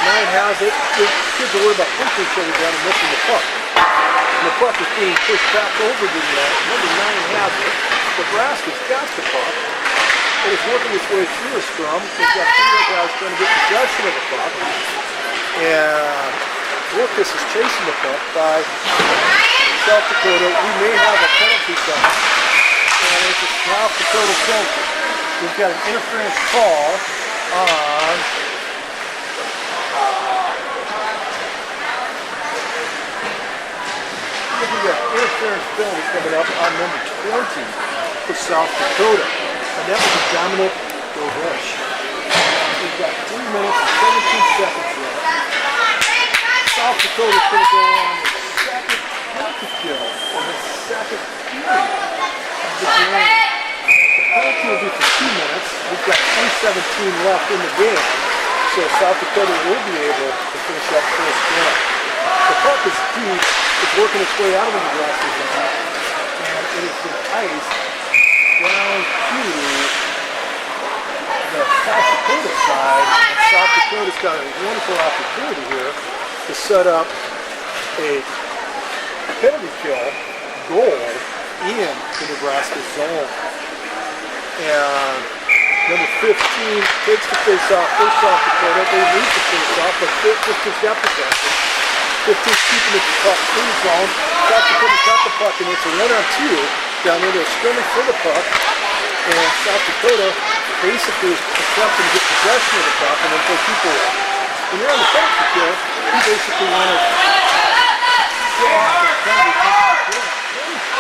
9 has it. The kids are worried about pushing each other down and missing the puck. And the puck is being pushed back over to number 9 has it. Nebraska's got the puck. It is working its way through a scrum. We've got 3 guys trying to get possession of the puck. And Lucas is chasing the puck by South Dakota. We may have a penalty coming. And it's a South Dakota penalty. We've got an interference call on we've got interference penalty coming up on number 20 for South Dakota. And that was a Dominic Dovesh. We've got 3 minutes and 17 seconds left. South Dakota's going to go on the second penalty kill in the second period of the game. The penalty will be for 2 minutes. We've got 3:17 left in the game. So South Dakota will be able to finish up first round. The puck is deep. It's working its way out of the Nebraska zone. And it has been iced down to the South Dakota side. And South Dakota's got a wonderful opportunity here to set up a penalty kill goal in the Nebraska zone. And number 15 takes the face-off for South Dakota. They lose the face-off, but 15's got possession. 15's keeping the puck in the zone. South Dakota's got the puck, and it's a 1-on-2 down there. They're scrimming for the puck. And South Dakota basically is attempting to get possession of the puck and then play people away. When you're on the penalty kill, you basically want to get off the penalty.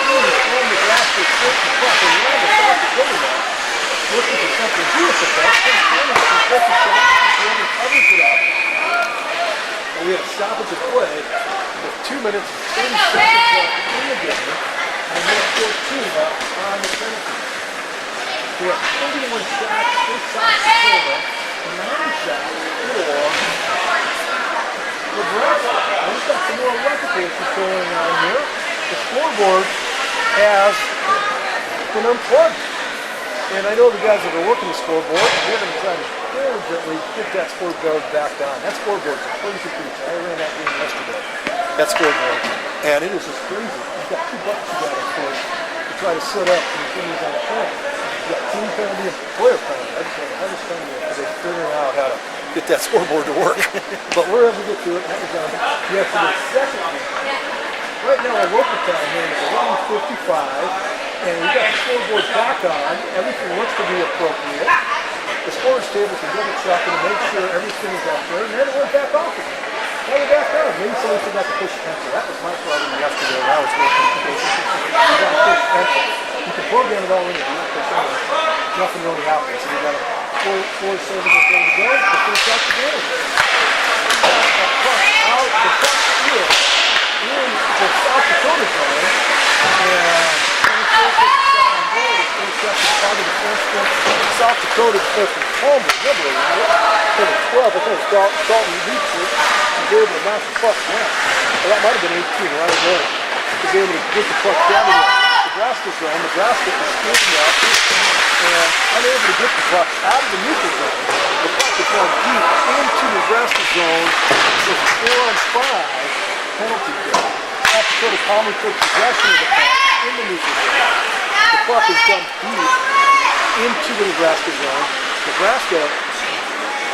And Nebraska is taking the puck, and you're on the South Dakota now, looking for something to do with the puck. Whoever covers it up. And we have a stoppage of play with 2 minutes and 30 seconds left in the game, and we're 14 left on the penalty. We have 31 shots for South Dakota, 9 shots for Nebraska. And we've got some more recognition going on here. The scoreboard has been unplugged. And I know the guys that are working the scoreboard, they're going to try to diligently get that scoreboard back on. That scoreboard's a crazy piece. I ran that game yesterday, that scoreboard. And it is just crazy. You've got 2 buttons you got to push to try to set up the things on the phone. You've got team penalty and player penalty. I just had the hardest time figuring out how to get that scoreboard to work. But we're able to get to it. That was on yesterday's second game. Right now our local time here is 11:55. And we've got the scoreboard back on. Everything looks to be appropriate. The scorer's table can double check and make sure everything is up there. And then it went back off again. Now we're back on. Maybe somebody forgot to push enter. That was my problem yesterday when I was working. You got to push enter. You can program it all in. You don't push enter. Nothing really happens. So you got to four servers are ready to go. The first out the game. The puck out. The puck here in the South Dakota zone. And South Dakota defensive fumble, number 12. I think it's Dalton reached it and was able to knock the puck down. Well, that might have been 18 right away. He was able to get the puck down in the Nebraska zone. Nebraska is skating out and unable to get the puck out of the neutral zone. The puck is going deep into Nebraska zone. So it's a 4-on-5 penalty kill. South Dakota calmly took possession of the puck in the neutral zone. The puck is dumped deep into the Nebraska zone. Nebraska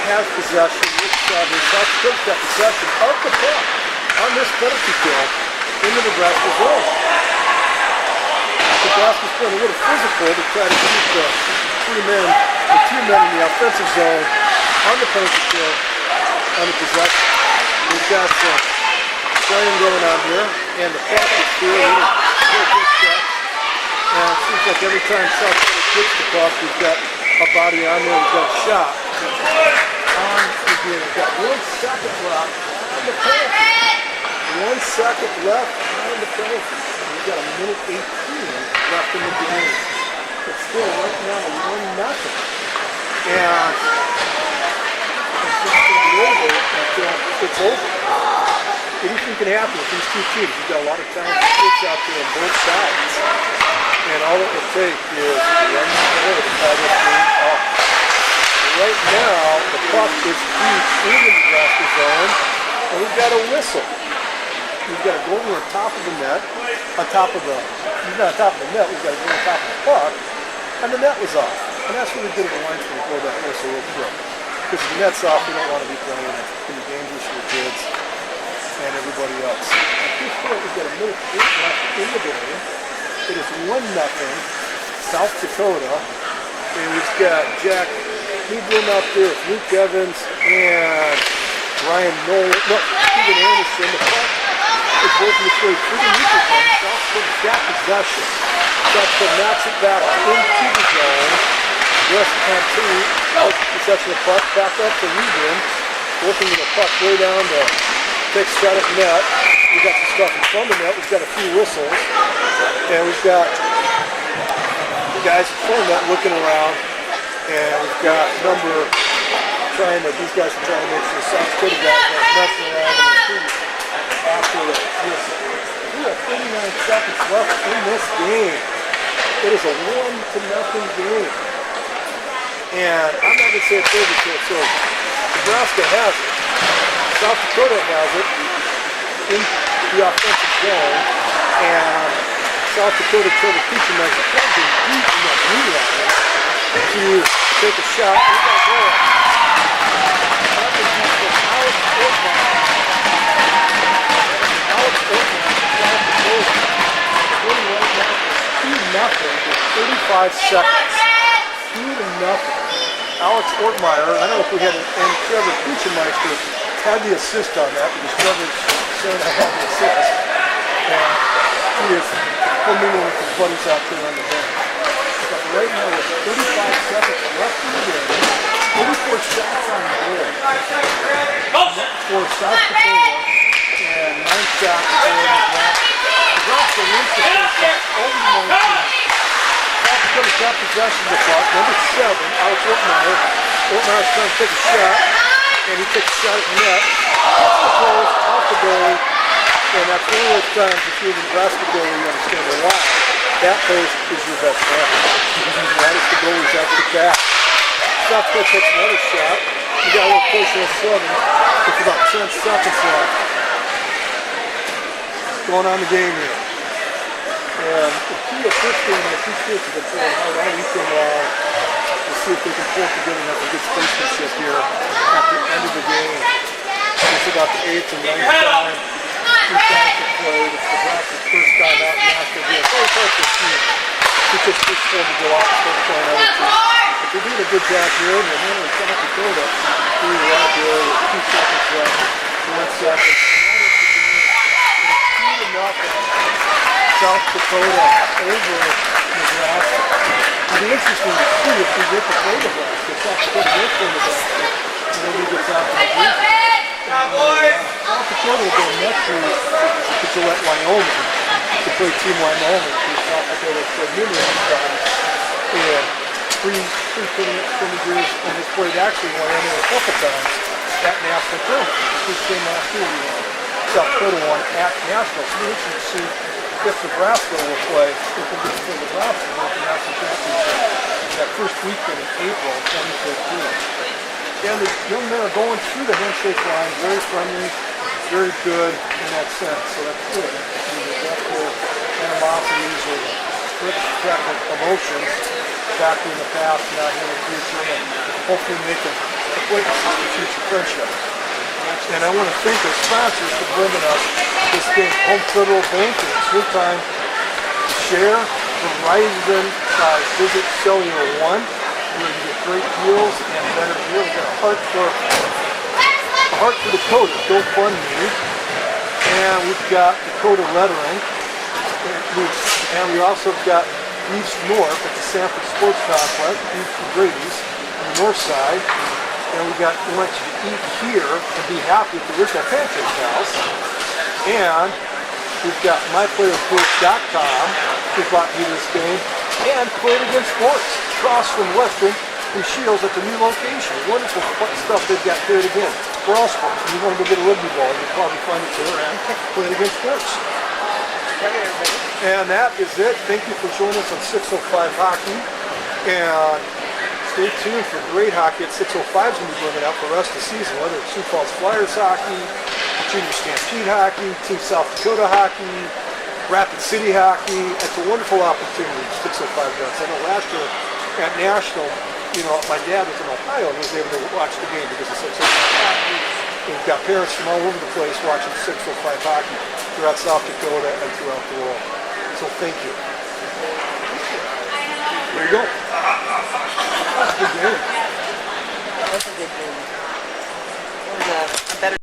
has possession with 7. South Dakota's got possession of the puck on this penalty kill in the Nebraska zone. Nebraska's playing a little physical to try to keep the 2 men in the offensive zone on the penalty kill on the possession. We've got some playing going on here, and the puck is here. And it seems like every time South Dakota gets the puck, we've got a body on there, we've got a shot. On the game, we've got 1 second left on the penalty. 1 second left on the penalty. We've got 1:18 left in the game. It's still right now 1-0. And it's just going to be over until it's over. Anything can happen with these 2 teams. You've got a lot of talented kids out there on both sides. And all it will take is one minute to tie this thing up. Right now, the puck is deep in the Nebraska zone, and we've got a whistle. We've got to go over on top of the net, on top of the, not on top of the net, we've got to go on top of the puck, and the net was off. And that's what we did at the line for before that whistle real quick. Because if the net's off, we don't want to be playing it. It can be dangerous for the kids and everybody else. At this point, we've got a minute 8 left in the game. It is 1-0, South Dakota. And we've got Jack Hebron out there with Luke Evans and Ryan Nolan. No, Steven Anderson. The puck is working its way through the neutral zone. South Dakota's got possession. South Dakota knocks it back into the zone. West Pontoon out possession of the puck. Back up to Hebron. Working with the puck way down to take a shot at the net. We've got some stuff in front of the net. We've got a few whistles. And we've got the guys in front of that looking around. And we've got these guys are trying to make sure the South Dakota guys aren't messing around in the street after the whistle. We have 39 seconds left in this game. It is a 1-0 game. And I'm not going to say it's over till it's over. Nebraska has it. South Dakota has it in the offensive zone. And South Dakota Trevor Peachum has it deep in that blue line to take a shot. We got a goal. That is from Alex Ortmeyer. Alex Ortmeyer from South Dakota. Winning right now is 2-0 with 35 seconds. 2-0. Alex Ortmeyer, I don't know if we had and Trevor Peachemeister had the assist on that because Trevor's saying I had the assist. And he is coming with his buddies out there on the bench. But right now with 35 seconds left in the game, 44 shots on the board for South Dakota and 9 shots for Nebraska. Nebraska wins the first shot over 19. South Dakota's got possession of the puck. Number 7, Alex Ortmeyer. Ortmeyer's trying to take a shot, and he takes a shot at the net. Hits the post, off the goalie, and that's one of those times if you're the Nebraska goalie, you understand why. That post is your best friend. That is the goalie's extra cap. South Dakota takes another shot. You got a little closer to 7. It's about 10 seconds left. Going on the game here. And the key of this game, I think kids have been playing hard all weekend long. We'll see if they can pull together and have a good sportsmanship here at the end of the game. It's about the 8th and 9th time. 2 times to play. It's Nebraska's first time out in Nashville. It's always hard to see. It's just this one to go out and start playing other teams. But they're doing a good job here, and they're handling South Dakota through the right there with 2 seconds left. 1 second. It's 2-0. South Dakota over Nebraska. It'll be interesting to see if we get to play Nebraska. South Dakota will play Nebraska. And then we get South Dakota. South Dakota will go next week to Gillette, Wyoming to play Team Wyoming, because South Dakota played numerous times in pre-tournament scrimmages and has played actually Wyoming a couple times at national tournament. This came last year, South Dakota won at national. So it's interesting to see if Nebraska will play, if we get to play Nebraska in the national championship that first weekend in April 2015. And the young men are going through the handshake line, very friendly, very good in that sense. So that's good. There's no animosities or the emotions back in the past, not in the future, and hopefully make an acquaintance with the future friendship. And I want to thank our sponsors for bringing us this game, Home Federal Bank. It's your time to share. Verizon Visit Cellular One, where you get great deals and better deals. We've got a Heart for Dakota, GoFundMe, and we've got Dakota Lettering, and we also got East North at the Sanford Sports Complex, East Brady's on the north side. And we want you to eat here and be happy at the original Pancake House. And we've got MyPlayerSports.com, who brought you this game, and Play It Again Sports, across from Western and Scheels at the new location. Wonderful stuff they've got Play It Again for all sports. If you want to go get a rugby ball, you'll probably find it there and Play It Again Sports. And that is it. Thank you for joining us on 605 Hockey. And stay tuned for great hockey at 605 is going to be bringing out for the rest of the season, whether it's Sioux Falls Flyers hockey, Junior Stampede hockey, Team South Dakota hockey, Rapid City hockey. It's a wonderful opportunity 605 does. I know last year at National, you know, my dad was in Ohio and was able to watch the game because of 605 hockey. And we've got parents from all over the place watching 605 hockey throughout South Dakota and throughout the world. So thank you. There you go. That was a good game. That was a good game. What was that?